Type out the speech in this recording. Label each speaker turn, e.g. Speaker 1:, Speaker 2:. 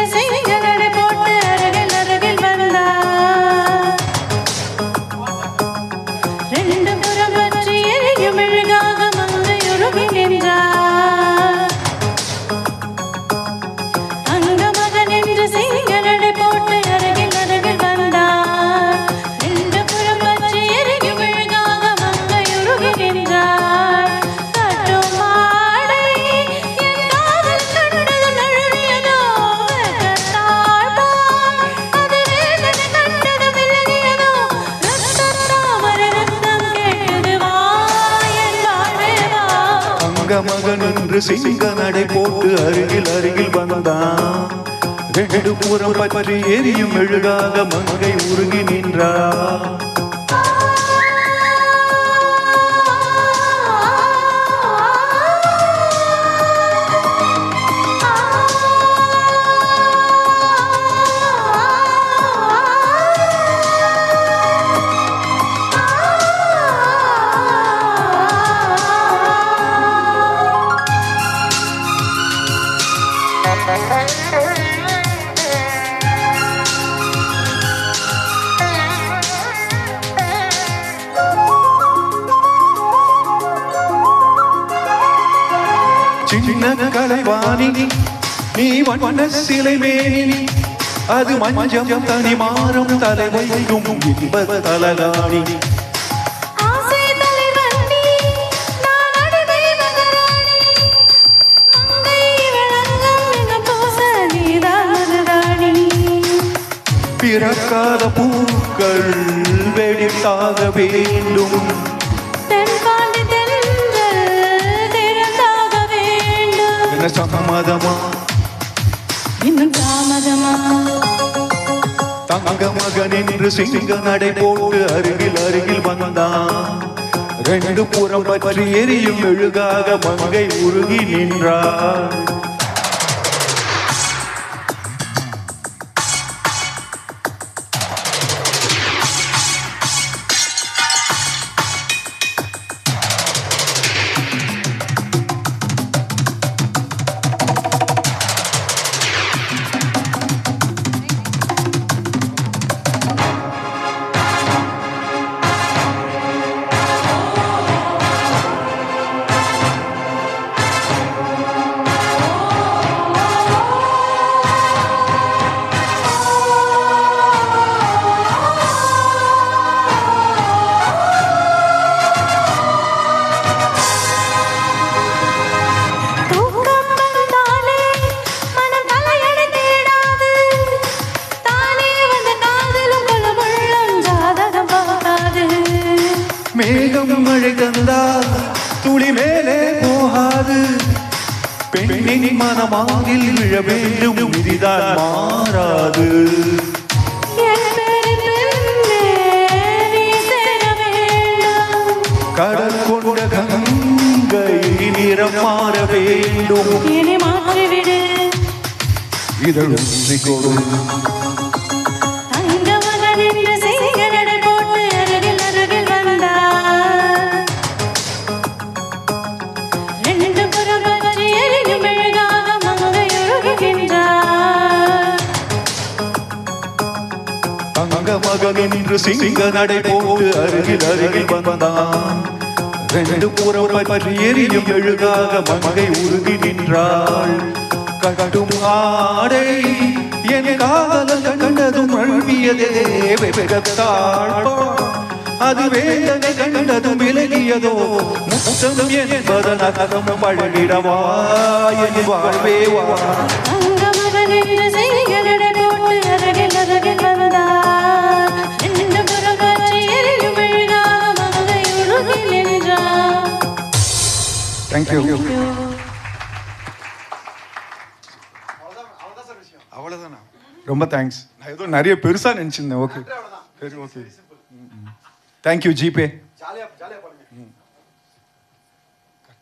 Speaker 1: நின்று செய்கடை போட்டு அருகில் அருகில் வந்தா ரெண்டு புறம் பற்றி எரியும் மெழுகாக மங்கையுருகி நின்றார் அங்க மகன் என்று செய்கடை போட்டு அருகில் அருகில் வந்தார் ரெண்டு புறம் பற்றி எரியும் மெழுகாக மங்கையுருகி நின்றார் கட்டும் மாடை என் காதல் கண்டது நழுவியதோ வெட்கத்தாழ்வார் அது வேதனை கண்டது விலகியதோ ரத்தம் தாமரை ரத்தம் கேட்டது வா என் வாழ்வே வா
Speaker 2: அங்க மகன் என்று சிங்க நடை போட்டு அருகில் அருகில் வந்தான் ரெண்டு புறம் பற்றி எரியும் மெழுகாக மங்கை உருகி நின்றார் சின்ன கலைவாணி நீ வண்ண சிலை மேனி அது மஞ்சம் தனி மாறும் தலை வைக்கும் இன்ப தலகாணி
Speaker 1: ஆசை தலைவண்ணி நான் அடிமை மகராணி மங்கை விளங்கும் எங்க பூச நீதான் மருதாணி
Speaker 2: பிறக்காத பூக்கள் வெடித்தாக வேண்டும்
Speaker 1: தென்பாண்டி தென்றல் திறந்தாக வேண்டும்
Speaker 2: என்ன சம்மதமா
Speaker 1: இன்னும் தாமதமா
Speaker 2: தங்க மகன் என்று சிங்க நடை போட்டு அருகில் அருகில் வந்தான் ரெண்டு புறம் பற்றி எரியும் மெழுகாக மங்கை உருகி நின்றார்
Speaker 1: தூக்கம் வந்தாலே மனம் தலையணை தேடாது தானே வந்த காதலும் கொள்ளும் ஜாதகம் பார்க்காது
Speaker 2: மேகம் மழை தந்தால் துளி மேலே போகாது பெண்ணின் மனமாகில் விழ வேண்டும் விதிதான் மாறாது
Speaker 1: என் பேரின் பெண்ணே நீ சேர வேண்டும்
Speaker 2: கடல் கொண்ட கங்கை நிறம் மாற வேண்டும்
Speaker 1: என்னை மாற்றிவிடு
Speaker 2: இதழ் கொடு
Speaker 1: தங்க மகன் என்று செய்கடை போட்டு அருகில் அருகில் வந்தார் ரெண்டு புறம் பற்றி எரியும் மெழுகாக மங்கையுருகின்றார்
Speaker 2: தங்க மகன் என்று சிங்க நடை போட்டு அருகில் அருகில் வந்தான் ரெண்டு புறம் பற்றி எரியும் மெழுகாக மங்கை உருகி நின்றாள் கட்டும் ஆடை என் காதல் கண்டதும் அழுவியதே வெட்கத்தாள் அது வேதனை கண்டதும் விலகியதோ முத்தம் என்பதன் அகம் பழகிடவா என் வாழ்வே வா
Speaker 1: தங்க மகன் என்று செய்கடை போட்டு அருகில் அருகில் வந்தார் ரெண்டு புறம் பற்றி எரியும் மெழுகாக மங்கையுருகி நின்றார்.
Speaker 2: தேங்க்யூ அவ்வளோதானா ரொம்ப தேங்க்ஸ் நான் ஏதோ நிறைய பெருசாக நினச்சிருந்தேன் ஓகே சரி ஓகே தேங்க்யூ ஜிபே